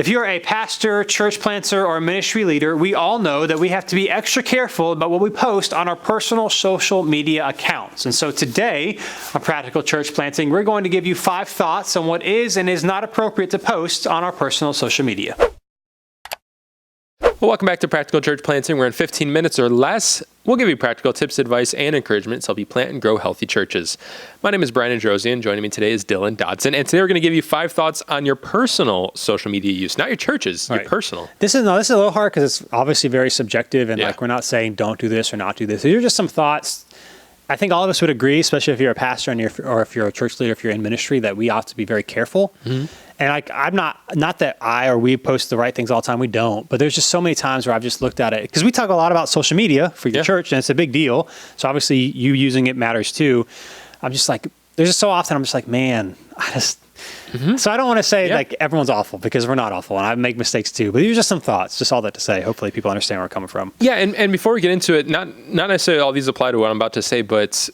If you're a pastor, church planter, or ministry leader, we all know that we have to be extra careful about what we post on our personal social media accounts. And so today, on Practical Church Planting, we're going to give you 5 thoughts on what is and is not appropriate to post on our personal social media. Well, welcome back to Practical Church Planting, where in 15 minutes or less, we'll give you practical tips, advice, and encouragement to help you plant and grow healthy churches. My name is Brian Androsian. Joining me today is Dylan Dodson. And today we're going to give you 5 thoughts on your personal social media use, not your church's, your personal. This is a little hard because it's obviously very subjective, and we're not saying don't do this or not do this. These are just some thoughts. I think all of us would agree, especially if you're a pastor or if you're a church leader, if you're in ministry, that we ought to be very careful. Mm-hmm. And I'm not that I or we post the right things all the time. We don't. But there's just so many times where I've just looked at it. Because we talk a lot about social media for your church, and it's a big deal. So obviously you using it matters too. I'm just like, there's just so often I'm just like, man, So I don't want to say like everyone's awful, because we're not awful, and I make mistakes too. But these are just some thoughts, just all that to say. Hopefully people understand where we're coming from. Yeah, and before we get into it, not necessarily all these apply to what I'm about to say, but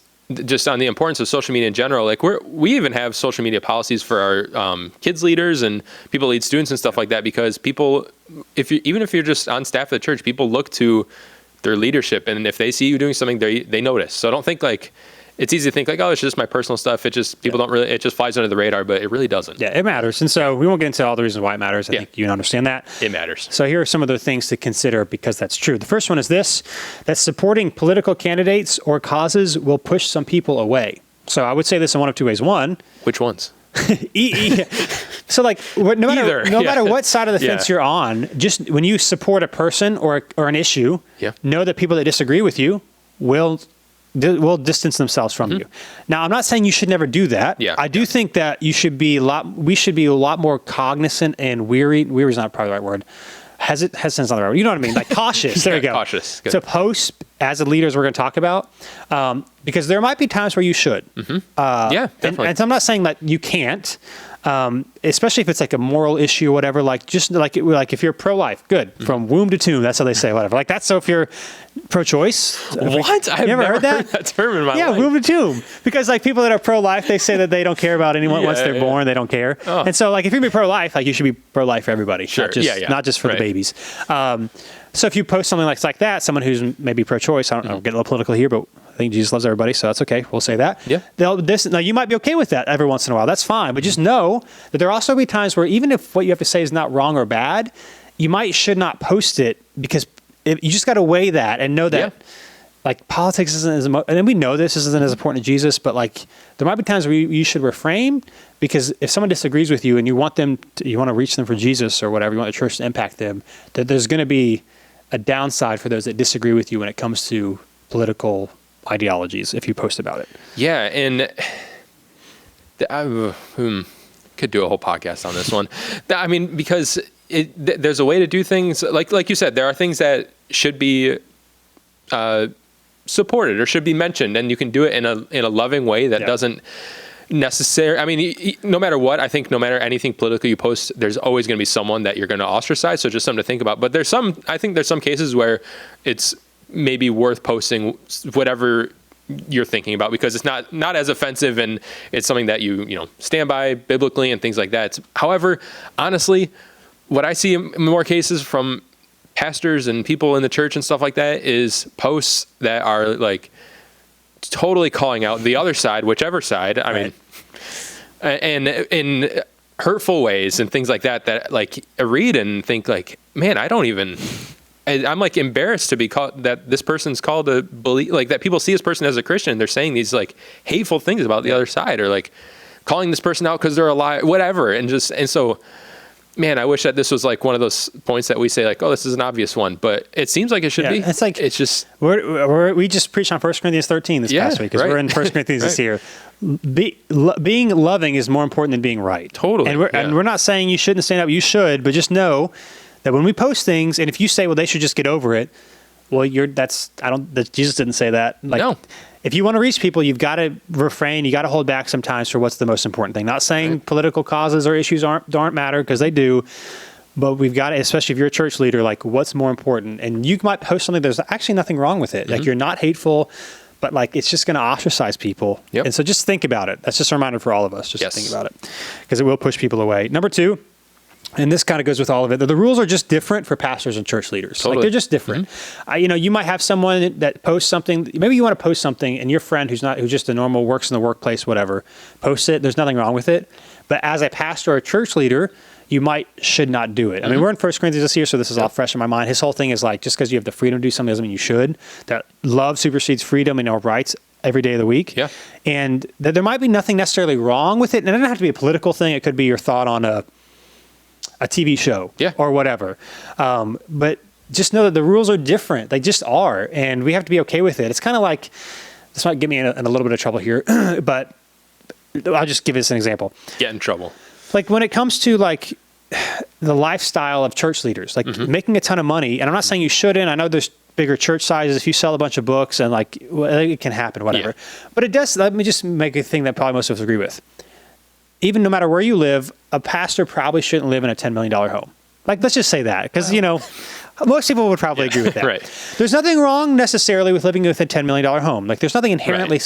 just on the importance of social media in general, like we even have social media policies for our kids leaders and people lead students and stuff like that, because people, even if you're just on staff at the church, people look to their leadership, and if they see you doing something, they notice. So I don't think like, it's easy to think like, oh, it's just my personal stuff. It just, people don't really, it just flies under the radar, but it really doesn't. Yeah, it matters. And so we won't get into all the reasons why it matters. I think you understand that. It matters. So here are some of the things to consider, because that's true. The first one is this, that supporting political candidates or causes will push some people away. So I would say this in one of 2 ways. One. Which ones? So like, no matter what side of the fence you're on, just when you support a person or an issue, know that people that disagree with you will distance themselves from you. Now, I'm not saying you should never do that. I do think that we should be a lot more cognizant and weary is not probably the right word. Hesitant's not the right word. You know what I mean? Like cautious. There you go. Cautious. Good. To post as the leaders we're going to talk about, because there might be times where you should. Definitely. And so I'm not saying that you can't, especially if it's like a moral issue or whatever, like just like if you're pro-life, good. From womb to tomb, that's how they say, whatever. Like that's, so if you're pro-choice. What? I've never heard that term in my life. Yeah, womb to tomb. Because like people that are pro-life, they say that they don't care about anyone once they're born, they don't care. Oh. And so like if you're going to be pro-life, like you should be pro-life for everybody. Sure. Not just for the babies. So if you post something like that, someone who's maybe pro-choice, I don't know, get a little political here, but I think Jesus loves everybody, so that's okay. We'll say that. Yeah. Now, you might be okay with that every once in a while. That's fine. But just know that there also be times where even if what you have to say is not wrong or bad, you should not post it, because you just got to weigh that and know that like politics isn't as, and we know this isn't as important to Jesus, but like there might be times where you should refrain, because if someone disagrees with you and you want to reach them for Jesus or whatever, you want the church to impact them, that there's going to be a downside for those that disagree with you when it comes to political ideologies if you post about it. Yeah, and could do a whole podcast on this one. I mean, because there's a way to do things, like you said, there are things that should be supported or should be mentioned, and you can do it in a loving way that doesn't necessarily, I mean, no matter what, I think no matter anything political you post, there's always going to be someone that you're going to ostracize. So just something to think about. But I think there's some cases where it's maybe worth posting whatever you're thinking about, because it's not as offensive, and it's something that you stand by biblically and things like that. However, honestly, what I see in more cases from pastors and people in the church and stuff like that is posts that are like totally calling out the other side, whichever side. I mean, and in hurtful ways and things like that like I read and think like, man, I'm like embarrassed to be called, that this person's called a believe, like that people see this person as a Christian and they're saying these like hateful things about the other side, or like calling this person out because they're a liar, whatever. And so, man, I wish that this was like one of those points that we say like, oh, this is an obvious one, but it seems like it should be. It's like, it's just, we just preached on 1 Corinthians 13 this past week, because we're in 1 Corinthians this year. Being loving is more important than being right. Totally. And we're not saying you shouldn't stand up. You should, but just know that when we post things, and if you say, well, they should just get over it, well, Jesus didn't say that. Like, no. If you want to reach people, you've got to refrain. You got to hold back sometimes for what's the most important thing. Not saying political causes or issues don't matter, because they do, but we've got to, especially if you're a church leader, like what's more important. And you might post something, there's actually nothing wrong with it. Like you're not hateful, but like it's just going to ostracize people. And so just think about it. That's just a reminder for all of us. Just think about it, because it will push people away. Number 2, and this kind of goes with all of it, the rules are just different for pastors and church leaders. Totally. Like they're just different. You might have someone that posts something. Maybe you want to post something, and your friend who's just a normal, works in the workplace, whatever, posts it. There's nothing wrong with it. But as a pastor or a church leader, you should not do it. I mean, we're in 1 Corinthians this year, so this is all fresh in my mind. His whole thing is like, just because you have the freedom to do something doesn't mean you should. That love supersedes freedom and our rights every day of the week. Yeah. And that there might be nothing necessarily wrong with it. And it doesn't have to be a political thing. It could be your thought on a TV show or whatever. But just know that the rules are different. They just are. And we have to be okay with it. It's kind of like, this might get me in a little bit of trouble here, but I'll just give this an example. Get in trouble. Like when it comes to like the lifestyle of church leaders, like making a ton of money, and I'm not saying you shouldn't. I know there's bigger church sizes. If you sell a bunch of books and like, it can happen, whatever. Yeah. But it does, let me just make a thing that probably most of us agree with. Even no matter where you live, a pastor probably shouldn't live in a $10 million home. Like, let's just say that, because, most people would probably agree with that. Right. There's nothing wrong necessarily with living with a $10 million home. Like, there's nothing inherently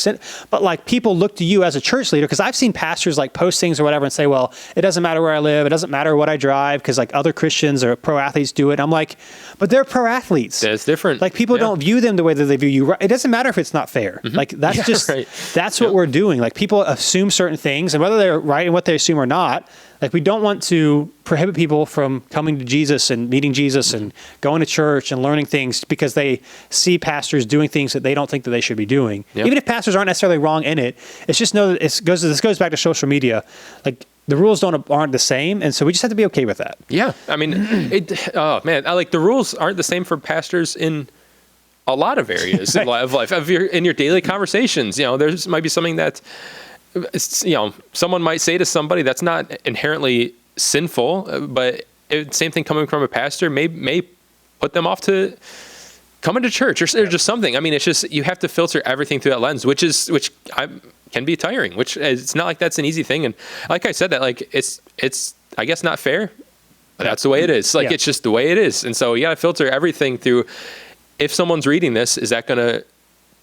but like people look to you as a church leader, because I've seen pastors like post things or whatever and say, well, it doesn't matter where I live. It doesn't matter what I drive, because like other Christians or pro athletes do it. And I'm like, but they're pro athletes. That's different. Like people don't view them the way that they view you. It doesn't matter if it's not fair. Like that's that's what we're doing. Like people assume certain things, and whether they're right in what they assume or not, like we don't want to prohibit people from coming to Jesus and meeting Jesus and going to church and learning things because they see pastors doing things that they don't think that they should be doing. Yep. Even if pastors aren't necessarily wrong in it, it's just know that this goes back to social media. Like the rules aren't the same, and so we just have to be okay with that. Yeah, I mean, the rules aren't the same for pastors in a lot of areas of life. In your daily conversations, there's might be something that someone might say to somebody that's not inherently sinful, but same thing coming from a pastor may put them off to coming to church or just something. I mean, it's just you have to filter everything through that lens, which can be tiring. Which it's not like that's an easy thing. And like I said, that like it's I guess not fair, but that's the way it is. Like it's just the way it is. And so you got to filter everything through. If someone's reading this, is that going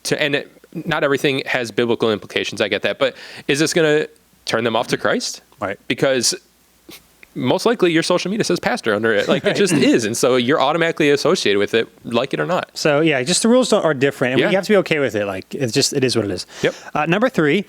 to not everything has biblical implications. I get that, but is this going to turn them off to Christ? Right. Because most likely your social media says pastor under it. Like it just is. And so you're automatically associated with it, like it or not. So yeah, just the rules are different, and we have to be okay with it. Like it is what it is. Yep. Number 3,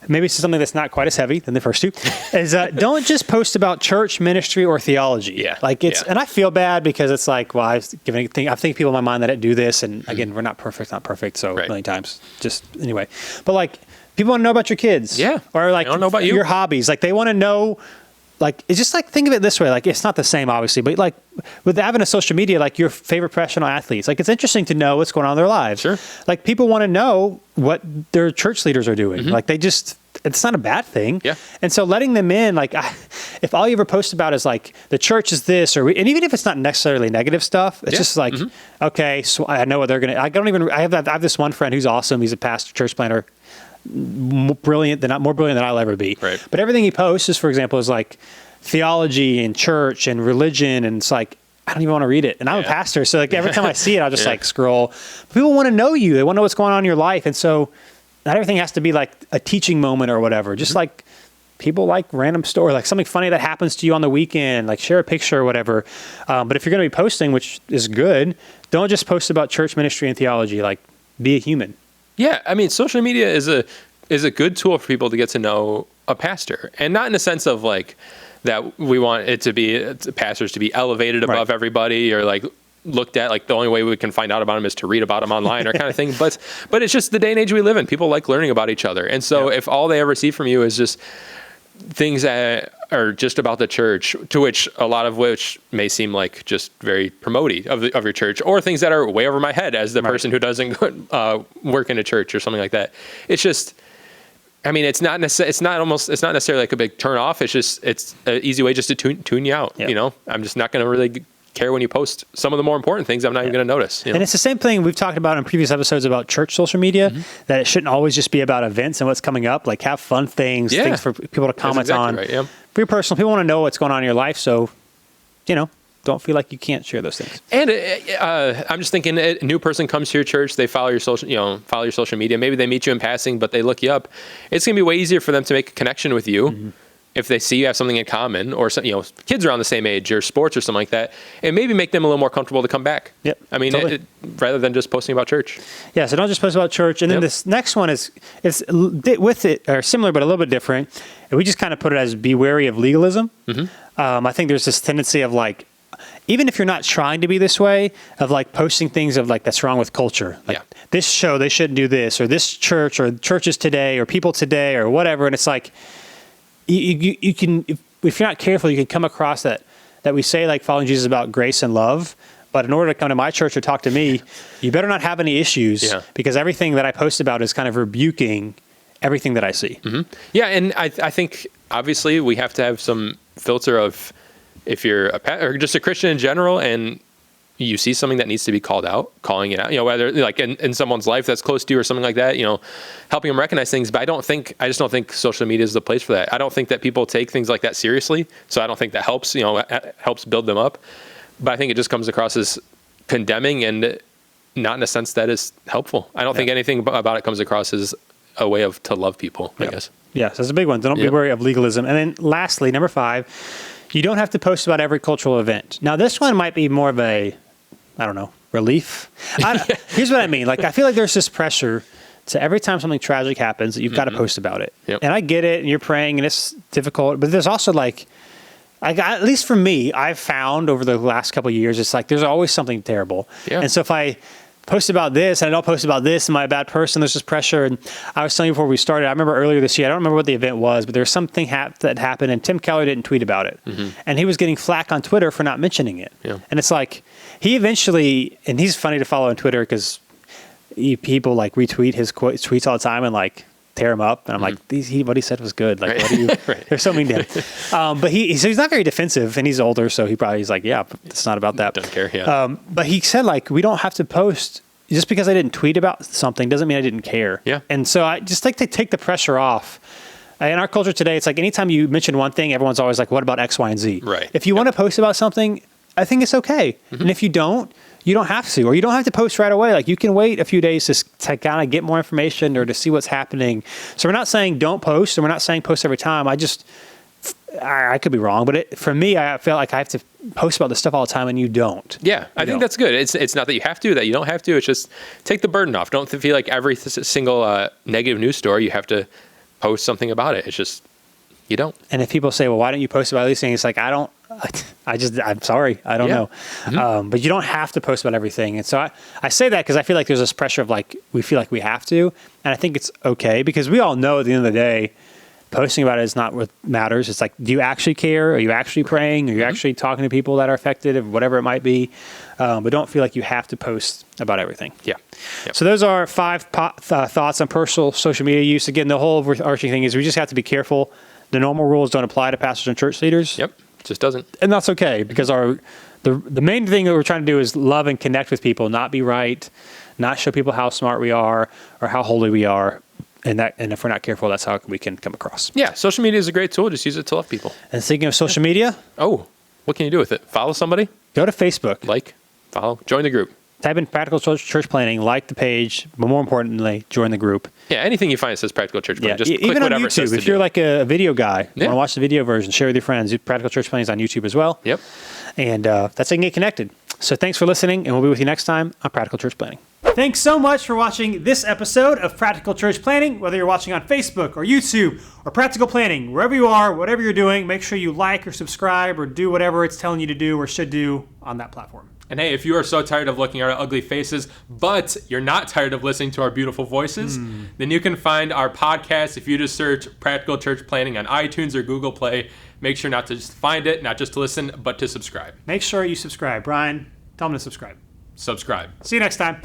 maybe it's something that's not quite as heavy than the first 2, is don't just post about church, ministry, or theology. Yeah. Like and I feel bad because it's like, well, I think people in my mind that do this, and again, we're not perfect, so a million times. Just anyway, but like people want to know about your kids. Yeah. Or like they don't know about your hobbies. Like they want to know. Like, it's just like, think of it this way. Like, it's not the same, obviously, but like with having a social media, like your favorite professional athletes, like it's interesting to know what's going on in their lives. Sure. Like people want to know what their church leaders are doing. Like it's not a bad thing. Yeah. And so letting them in, like if all you ever post about is like the church is this, and even if it's not necessarily negative stuff, it's just like, okay, so I know what they're going to, I have this one friend who's awesome. He's a pastor, church planner, more brilliant than I'll ever be. Right. But everything he posts is, for example, is like theology and church and religion, and it's like I don't even want to read it. And I'm a pastor, so like every time I see it, I'll just like scroll. But people want to know you; they want to know what's going on in your life, and so not everything has to be like a teaching moment or whatever. Just like people like random story, like something funny that happens to you on the weekend, like share a picture or whatever. But if you're going to be posting, which is good, don't just post about church, ministry, and theology. Like be a human. Yeah, I mean, social media is a good tool for people to get to know a pastor, and not in the sense of like that we want it to be pastors to be elevated above everybody or like looked at like the only way we can find out about them is to read about them online or kind of thing. But it's just the day and age we live in. People like learning about each other, and so if all they ever see from you is just things that are just about the church, to which a lot of which may seem like just very promoting of your church, or things that are way over my head as the person who doesn't work in a church or something like that. It's just, I mean, it's not necessarily like a big turn off. It's an easy way just to tune you out. I'm just not going to really care when you post some of the more important things. I'm not even going to notice. And it's the same thing we've talked about in previous episodes about church social media, that it shouldn't always just be about events and what's coming up. Like have fun things, things for people to comment on. Right, yeah. For your personal, people want to know what's going on in your life. So, don't feel like you can't share those things. And I'm just thinking, a new person comes to your church, they follow your social media. Maybe they meet you in passing, but they look you up. It's going to be way easier for them to make a connection with you if they see you have something in common, or kids around the same age, or sports or something like that, and maybe make them a little more comfortable to come back. Yep. I mean, totally. rather than just posting about church. Yeah. So don't just post about church. And then this next one is with it, or similar, but a little bit different. And we just kind of put it as be wary of legalism. I think there's this tendency of like, even if you're not trying to be this way, of like posting things of like, that's wrong with culture. Like this show, they shouldn't do this, or this church, or churches today, or people today, or whatever. And it's like, you can, if you're not careful, you can come across that we say like following Jesus is about grace and love. But in order to come to my church or talk to me, you better not have any issues because everything that I post about is kind of rebuking everything that I see. Yeah. And I think obviously we have to have some filter of, if you're or just a Christian in general and you see something that needs to be called out, calling it out, whether like in someone's life that's close to you or something like that, helping them recognize things. But I just don't think social media is the place for that. I don't think that people take things like that seriously. So I don't think that helps, helps build them up. But I think it just comes across as condemning and not in a sense that is helpful. I don't think anything about it comes across as a way to love people, I guess. Yes, that's a big one. Don't be wary of legalism. And then lastly, number 5, you don't have to post about every cultural event. Now, this one might be more of a, I don't know, relief. Here's what I mean. Like, I feel like there's this pressure to every time something tragic happens that you've got to post about it. And I get it, and you're praying, and it's difficult. But there's also like, at least for me, I've found over the last couple of years, it's like there's always something terrible. And so if I post about this and I don't post about this, am I a bad person? There's this pressure. And I was telling you before we started, I remember earlier this year, I don't remember what the event was, but there was something that happened and Tim Keller didn't tweet about it. And he was getting flack on Twitter for not mentioning it. And it's like, he eventually, and he's funny to follow on Twitter because people like retweet his tweets all the time and like tear him up. And I'm like, what he said was good. Like, what are you, they're so mean to him. But so he's not very defensive and he's older. So he's like, yeah, but it's not about that. Don't care. But he said like, we don't have to post just because I didn't tweet about something doesn't mean I didn't care. And so I just like to take the pressure off. In our culture today, it's like anytime you mention one thing, everyone's always like, what about X, Y, and Z? If you want to post about something, I think it's okay. And if you don't have to, or you don't have to post right away. Like you can wait a few days to kind of get more information or to see what's happening. So we're not saying don't post, and we're not saying post every time. I could be wrong, but for me, I feel like I have to post about this stuff all the time, and you don't. I think that's good. It's not that you have to, that you don't have to. It's just take the burden off. Don't feel like every single negative news story you have to post something about it. It's just you don't. And if people say, well, why don't you post about these things? It's like, I'm sorry. I don't know. But you don't have to post about everything. And so I say that because I feel like there's this pressure of like, we feel like we have to. And I think it's okay because we all know at the end of the day, posting about it is not what matters. It's like, do you actually care? Are you actually praying? Are you actually talking to people that are affected, or whatever it might be? But don't feel like you have to post about everything. So those are 5 thoughts on personal social media use. Again, the whole overarching thing is we just have to be careful. The normal rules don't apply to pastors and church leaders. It just doesn't. And that's okay because the main thing that we're trying to do is love and connect with people, not be right, not show people how smart we are or how holy we are. And if we're not careful, that's how we can come across. Social media is a great tool. Just use it to love people. And speaking of social media. What can you do with it? Follow somebody? Go to Facebook. Follow, join the group. Type in Practical Church Planning, like the page, but more importantly, join the group. Anything you find that says Practical Church Planning, just click even whatever on it says YouTube. to If you're do. like a video guy, want to watch the video version, share with your friends. Practical Church Planning is on YouTube as well. And that's how you can get connected. So thanks for listening, and we'll be with you next time on Practical Church Planning. Thanks so much for watching this episode of Practical Church Planning. Whether you're watching on Facebook or YouTube or Practical Planning, wherever you are, whatever you're doing, make sure you like or subscribe or do whatever it's telling you to do or should do on that platform. And hey, if you are so tired of looking at our ugly faces, but you're not tired of listening to our beautiful voices, then you can find our podcast if you just search Practical Church Planning on iTunes or Google Play. Make sure not to just find it, not just to listen, but to subscribe. Make sure you subscribe. Brian, tell them to subscribe. Subscribe. See you next time.